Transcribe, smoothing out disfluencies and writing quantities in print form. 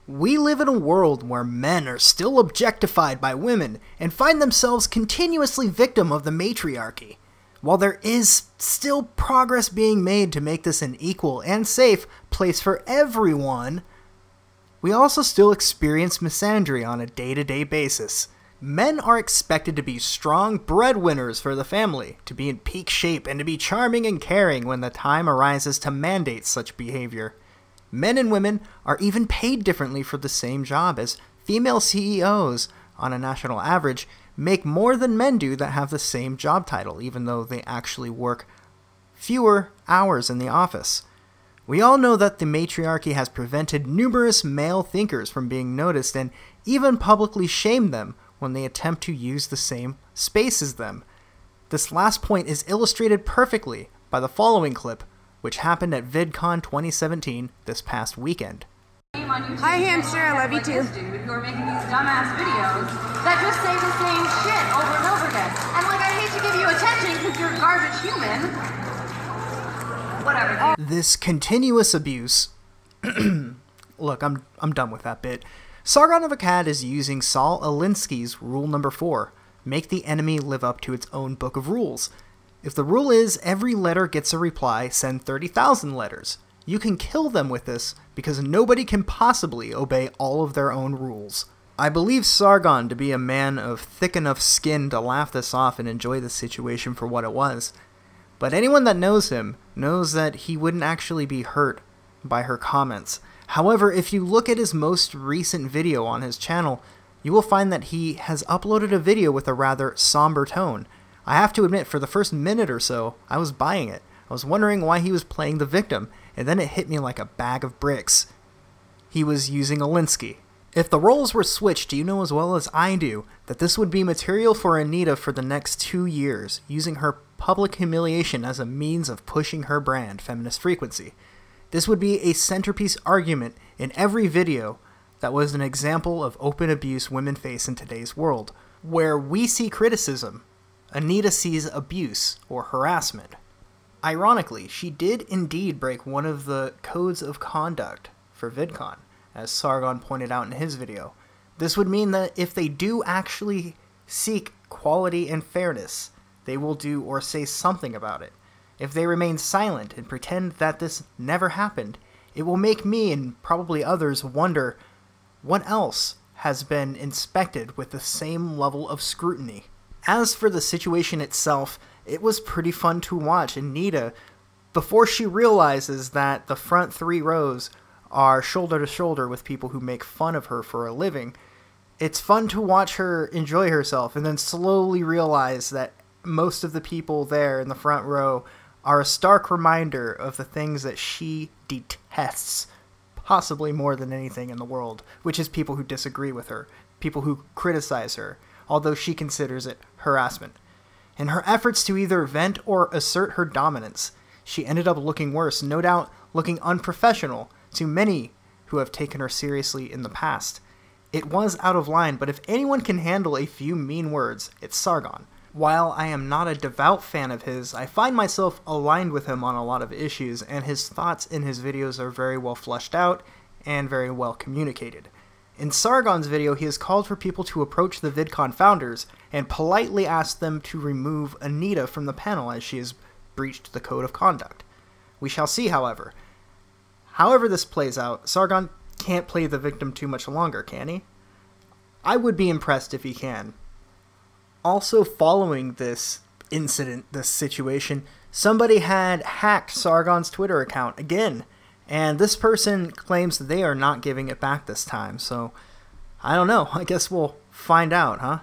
We live in a world where men are still objectified by women and find themselves continuously victim of the matriarchy. While there is still progress being made to make this an equal and safe place for everyone, we also still experience misandry on a day-to-day basis. Men are expected to be strong breadwinners for the family, to be in peak shape, and to be charming and caring when the time arises to mandate such behavior. Men and women are even paid differently for the same job, as female CEOs, on a national average, make more than men do that have the same job title, even though they actually work fewer hours in the office. We all know that the matriarchy has prevented numerous male thinkers from being noticed and even publicly shamed them when they attempt to use the same space as them. This last point is illustrated perfectly by the following clip, which happened at VidCon 2017 this past weekend. Hi hamster, I love you too. Who are making these dumbass videos that just say the same shit over and over again. And like, I hate to give you attention because you're a garbage human. Whatever. This continuous abuse... Look, I'm done with that bit. Sargon of Akkad is using Saul Alinsky's rule number 4. Make the enemy live up to its own book of rules. If the rule is every letter gets a reply, send 30,000 letters. You can kill them with this because nobody can possibly obey all of their own rules. I believe Sargon to be a man of thick enough skin to laugh this off and enjoy the situation for what it was. But anyone that knows him knows that he wouldn't actually be hurt by her comments. However, if you look at his most recent video on his channel, you will find that he has uploaded a video with a rather somber tone. I have to admit, for the first minute or so, I was buying it. I was wondering why he was playing the victim, and then it hit me like a bag of bricks. He was using Alinsky. If the roles were switched, you know as well as I do that this would be material for Anita for the next 2 years, using her public humiliation as a means of pushing her brand, Feminist Frequency. This would be a centerpiece argument in every video that was an example of open abuse women face in today's world. Where we see criticism, Anita sees abuse or harassment. Ironically, she did indeed break one of the codes of conduct for VidCon, as Sargon pointed out in his video. This would mean that if they do actually seek quality and fairness, they will do or say something about it. If they remain silent and pretend that this never happened, it will make me and probably others wonder what else has been inspected with the same level of scrutiny. As for the situation itself, it was pretty fun to watch Anita, before she realizes that the front 3 rows are shoulder to shoulder with people who make fun of her for a living. It's fun to watch her enjoy herself and then slowly realize that most of the people there in the front row are a stark reminder of the things that she detests, possibly more than anything in the world, which is people who disagree with her, people who criticize her, although she considers it harassment. In her efforts to either vent or assert her dominance, she ended up looking worse, no doubt looking unprofessional to many who have taken her seriously in the past. It was out of line, but if anyone can handle a few mean words, it's Sargon. While I am not a devout fan of his, I find myself aligned with him on a lot of issues, and his thoughts in his videos are very well fleshed out and very well communicated. In Sargon's video, he has called for people to approach the VidCon founders and politely ask them to remove Anita from the panel as she has breached the code of conduct. We shall see, however. However this plays out, Sargon can't play the victim too much longer, can he? I would be impressed if he can. Also, following this incident, this situation, somebody had hacked Sargon's Twitter account again. And this person claims that they are not giving it back this time, so I don't know. I guess we'll find out, huh?